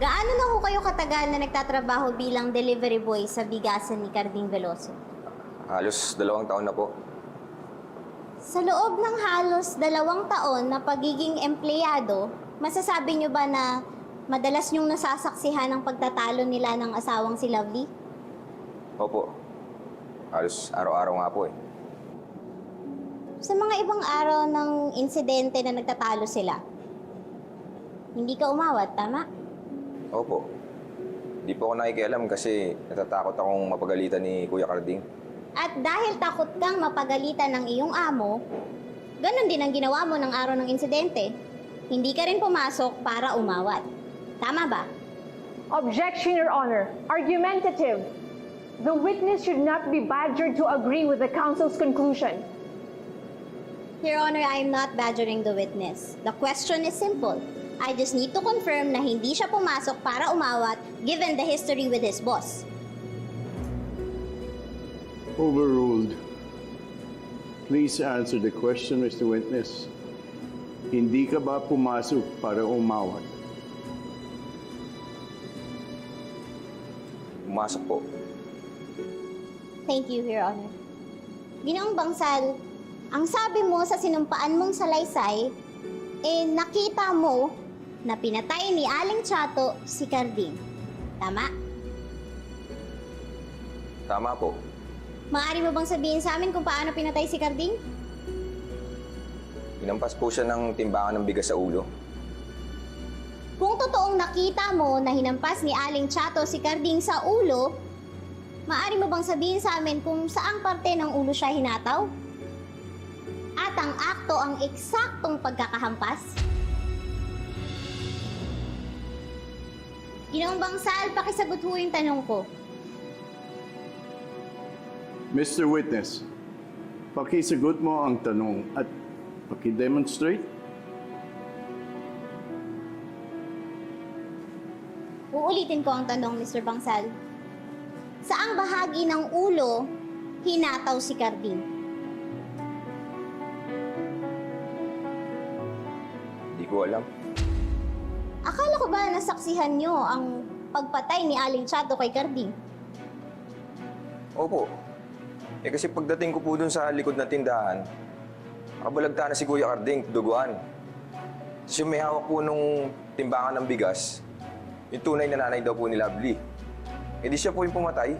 Gaano na ho kayo katagal na nagtatrabaho bilang delivery boy sa bigasan ni Carding Veloso? Halos 2 taon na po. Sa loob ng halos 2 taon na pagiging empleyado, masasabi nyo ba na madalas nyong nasasaksihan ang pagtatalo nila ng asawang si Lovely? Opo. Halos araw-araw nga po eh. Sa mga ibang araw ng insidente na nagtatalo sila, hindi ka umawat, tama? Opo. Di po ako nakikialam kasi natatakot akong mapagalitan ni Kuya Carding. At dahil takot kang mapagalitan ng iyong amo, ganun din ang ginawa mo ng araw ng insidente. Hindi ka rin pumasok para umawat. Tama ba? Objection, Your Honor. Argumentative. The witness should not be badgered to agree with the counsel's conclusion. Your Honor, I am not badgering the witness. The question is simple. I just need to confirm na hindi siya pumasok para umawat given the history with his boss. Overruled. Please answer the question, Mr. Witness. Hindi ka ba pumasok para umawat? Pumasok po. Thank you, Your Honor. Ginoong Bangsal, ang sabi mo sa sinumpaan mong salaysay, nakita mo na pinatay ni Aling Chato si Carding. Tama? Tama po. Maaari mo bang sabihin sa amin kung paano pinatay si Carding? Hinampas po siya ng timbangan ng bigas sa ulo. Kung totoong nakita mo na hinampas ni Aling Chato si Carding sa ulo, maaari mo bang sabihin sa amin kung saang parte ng ulo siya hinataw? At ang akto ang eksaktong pagkakahampas? Ginoong Bangsal, pakisagot ho yung tanong ko. Mr. Witness, pakisagot mo ang tanong at pakidemonstrate. Uulitin ko ang tanong, Mr. Bangsal. Saang bahagi ng ulo hinataw si Carding? Di ko alam. Akala ko ba nasaksihan nyo ang pagpatay ni Aling Chato kay Carding? Opo. Kasi pagdating ko po dun sa likod ng tindahan, nakabalagta na si Kuya Carding, duguan. Tapos yung may hawak po nung timbangan ng bigas, yung tunay na nanay daw po ni Lovely. Di siya po yung pumatay.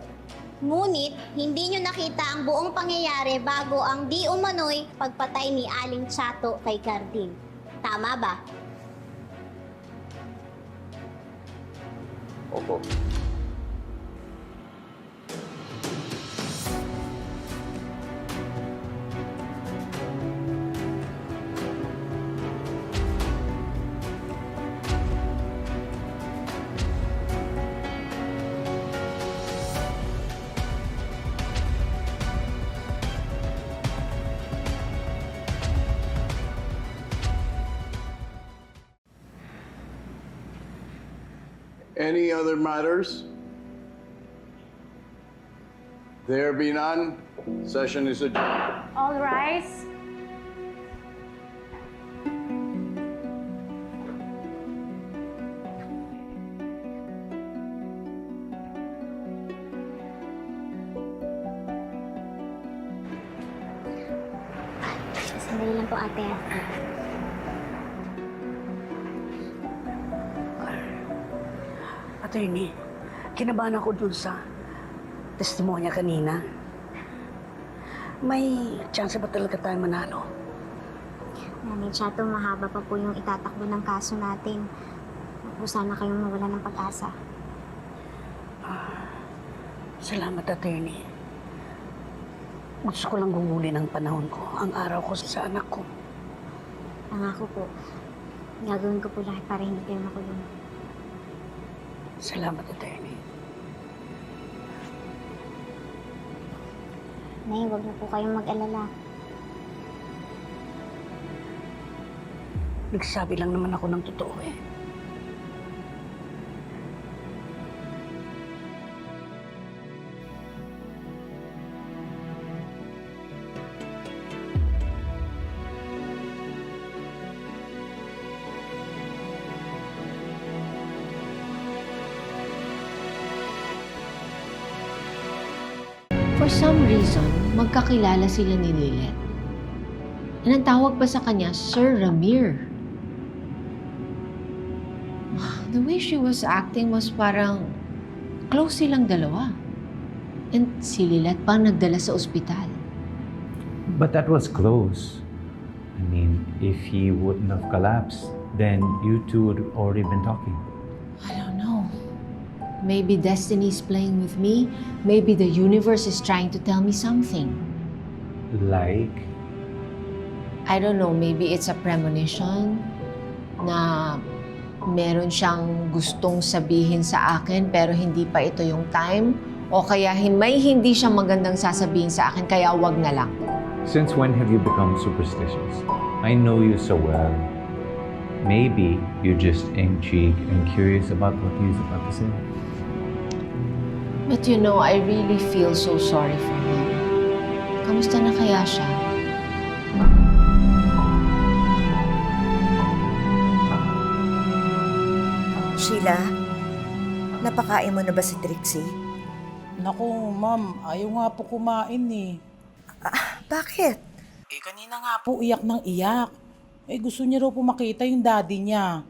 Ngunit, hindi nyo nakita ang buong pangyayari bago ang di umano'y pagpatay ni Aling Chato kay Carding. Tama ba? Opo. Any other matters? There be none, session is adjourned. All rise. Sandali lang po, ate. Attorney, kinabahan ako dun sa testimonya kanina. May chance ba talaga tayo manalo? Nanay Chato, mahaba pa po yung itatakbo ng kaso natin. Huwag po sana kayong mawala ng pag-asa. Salamat, attorney. Gusto ko lang gugulin ang panahon ko, ang araw ko sa anak ko. Pangako po, gagawin ko po lahat para hindi kayo makulong. Salamat, attorney. Nay, huwag na po kayong mag-alala. Nagsasabi lang naman ako ng totoo eh. For some reason, magkakilala sila ni Lilith. And ang tawag pa sa kanya, Sir Ramir. The way she was acting was parang close silang dalawa. And si Lilith pang nagdala sa ospital. But that was close. I mean, if he wouldn't have collapsed, then you two would have already been talking. I don't know. Maybe destiny is playing with me. Maybe the universe is trying to tell me something. Like? I don't know, maybe it's a premonition na meron siyang gustong sabihin sa akin pero hindi pa ito yung time. O kaya may hindi siyang magandang sasabihin sa akin kaya wag na lang. Since when have you become superstitious? I know you so well. Maybe you're just intrigued and curious about what he's about to say. But you know, I really feel so sorry for him. Kamusta na kaya siya? Sheila, napakain mo na ba si Trixie? Naku, ma'am, ayaw nga po kumain eh. Bakit? Kanina nga po iyak ng iyak. Gusto niya raw po makita yung daddy niya.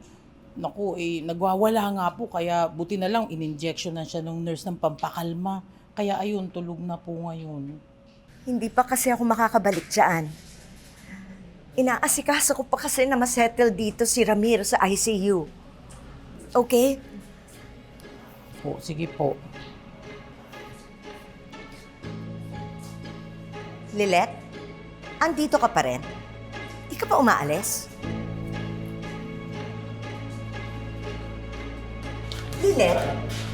Naku, nagwawala nga po, kaya buti na lang in-injection na siya ng nurse ng pampakalma. Kaya ayun, tulog na po ngayon. Hindi pa kasi ako makakabalik dyan. Inaasikaso ko pa kasi na masettle dito si Ramir sa ICU. Okay? Po, sige po. Lilith, andito ka pa rin? Di ka pa umaalis? Lilith,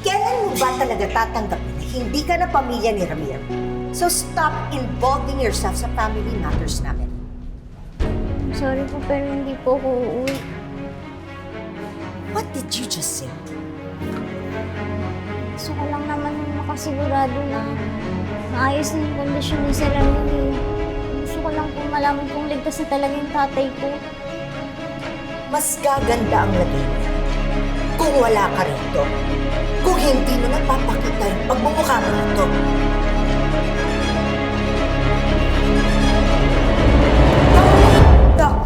kailan mo ba talaga tatanggapin na hindi ka na pamilya ni Ramir? So stop involving yourself sa family matters namin. Sorry po, pero hindi po ako uuwi. What did you just say? Gusto ko lang naman makasigurado na maayos na yung kondisyon ni Sir Ramir. Gusto ko lang po malaman kung ligtas na talaga yung tatay ko. Mas gaganda ang lagay niya kung wala ka rito. Kung hindi mo napapakita yung pagmumukha mo rito. Doc!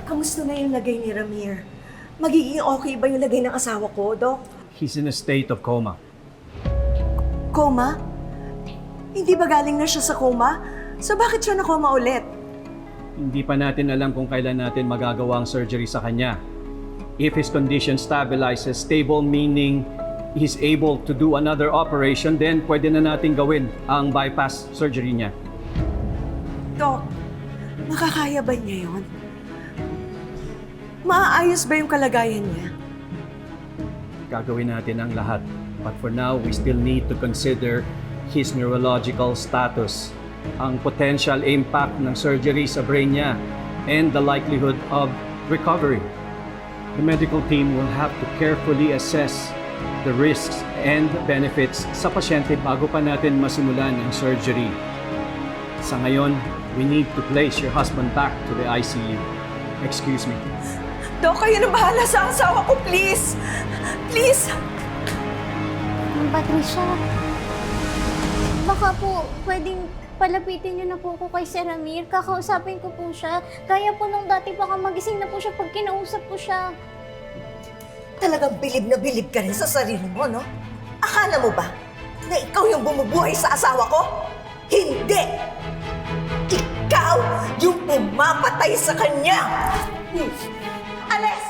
Kamusta na yung lagay ni Ramir? Magiging okay ba yung lagay ng asawa ko, Doc? He's in a state of coma. Coma? Hindi ba galing na siya sa coma? So bakit siya na-coma ulit? Hindi pa natin alam kung kailan natin magagawa ang surgery sa kanya. If his condition stabilizes, stable meaning he's able to do another operation, then pwede na natin gawin ang bypass surgery niya. Doc, makakaya ba niya yun? Maaayos ba yung kalagayan niya? Gagawin natin ang lahat. But for now, we still need to consider his neurological status, ang potential impact ng surgery sa brain niya, and the likelihood of recovery. The medical team will have to carefully assess the risks and benefits sa pasyente bago pa natin masimulan ang surgery. Sa ngayon, we need to place your husband back to the ICU. Excuse me. Doc, kayo na bahala sa asawa ko, please! Please! Ma'am Patricia, baka po pwedeng palapitin niyo na po ako kay Sir Ramir. Kakausapin ko po siya. Kaya po nung dati baka magising na po siya pag kinausap ko siya. Talagang bilib na bilib ka rin sa sarili mo, no? Akala mo ba na ikaw yung bumubuhay sa asawa ko? Hindi! Ikaw yung pumapatay sa kanya! Alis!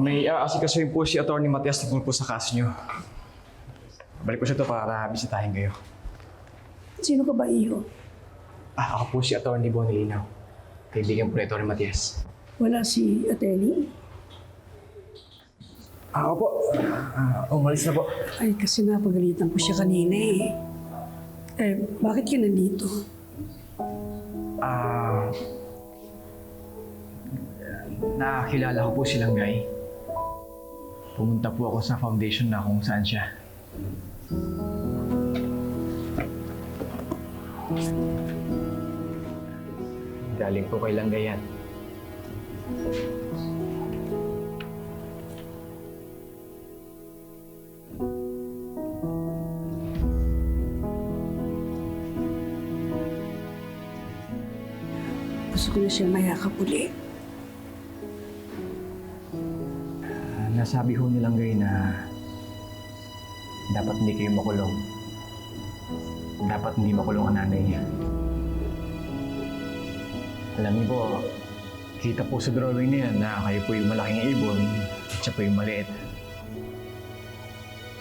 May aasikasuhin po si Atty. Matias tungkol po sa kaso niyo. Balik ko siya to para bisitahin kayo. Sino ka ba, Iho? Ako po si Atty. Bonnie Linaw. Kaibigan po ni Atty. Matias. Wala si Ateli? Ako po. Umalis na po. Ay, kasi napagalitan ko siya kanina eh. Bakit ka nandito? Nakakilala ko po silang guy. Pumunta po ako sa foundation na kung saan siya. Galing po kay Langga yan. Gusto ko na siya mayakap uli. Nasabi ho ni Langgay na dapat hindi kayo makulong. Dapat hindi makulong ang nanay niya. Alam niyo po, kita po sa drawing na yan na kayo po yung malaking ibon at siya po yung maliit.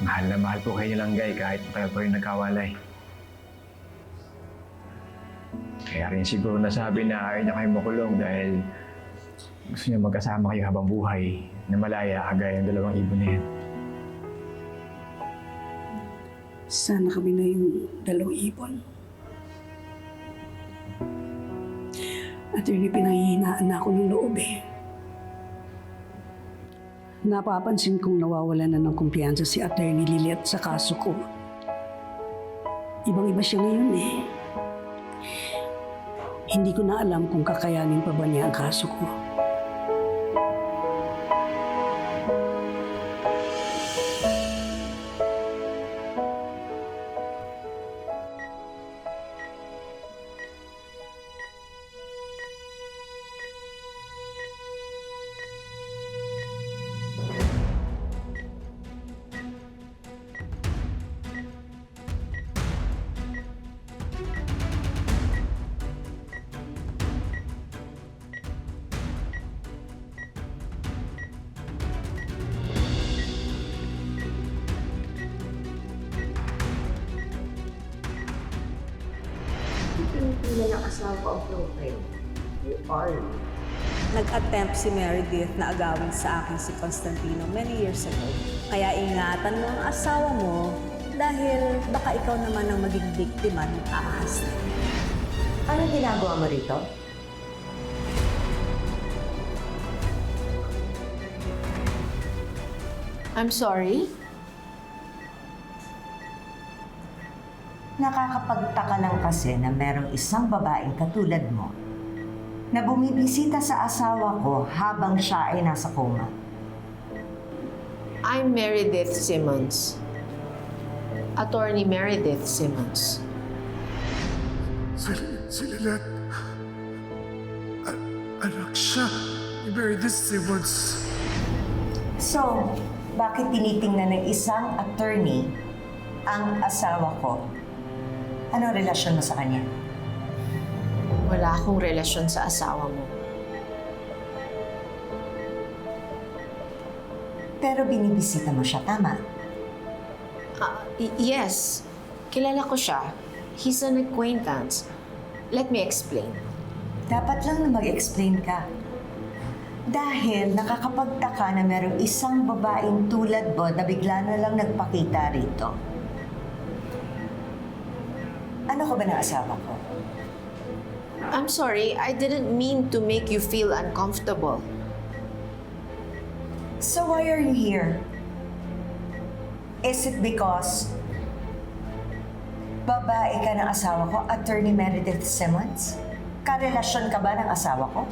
Mahal na mahal po kayo ni Langgay kahit tayo po yung nagkawalay. Kaya rin siguro nasabi na ayaw niya kayo makulong dahil gusto niya magkasama kayo habang buhay na malaya kagaya ng dalawang ibon na yan. Sana kami na yung dalawang ibon. At yun pinanghihinaan na ako ng loob eh. Napapansin kong nawawalan na ng kumpiyansa si Attorney Lilet sa kaso ko. Ibang-iba siya ngayon eh. Hindi ko na alam kung kakayanin pa ba niya ang kaso ko. Nag-attempt si Meredith na agawin sa akin si Constantino many years ago. Kaya ingatan mo ang asawa mo dahil baka ikaw naman ang maging biktima ng ahas. Anong ginagawa mo rito? I'm sorry? Nakakapagtaka lang kasi na merong isang babaeng katulad mo na bumibisita sa asawa ko habang siya ay nasa coma. I'm Meredith Simmons. Attorney Meredith Simmons. Si Lilet. Anak siya ni Meredith Simmons. So, bakit tinitingnan ng isang attorney ang asawa ko? Anong relasyon mo sa kanya? Wala akong relasyon sa asawa mo. Pero binibisita mo siya, tama? Yes. Kilala ko siya. He's an acquaintance. Let me explain. Dapat lang na mag-explain ka. Dahil nakakapagtaka na merong isang babaeng tulad mo na bigla na lang nagpakita rito. Ano ko ba ng asawa ko? I'm sorry, I didn't mean to make you feel uncomfortable. So why are you here? Is it because babae ka ng asawa ko, Attorney Meredith Simmons? Karelasyon ka ba ng asawa ko?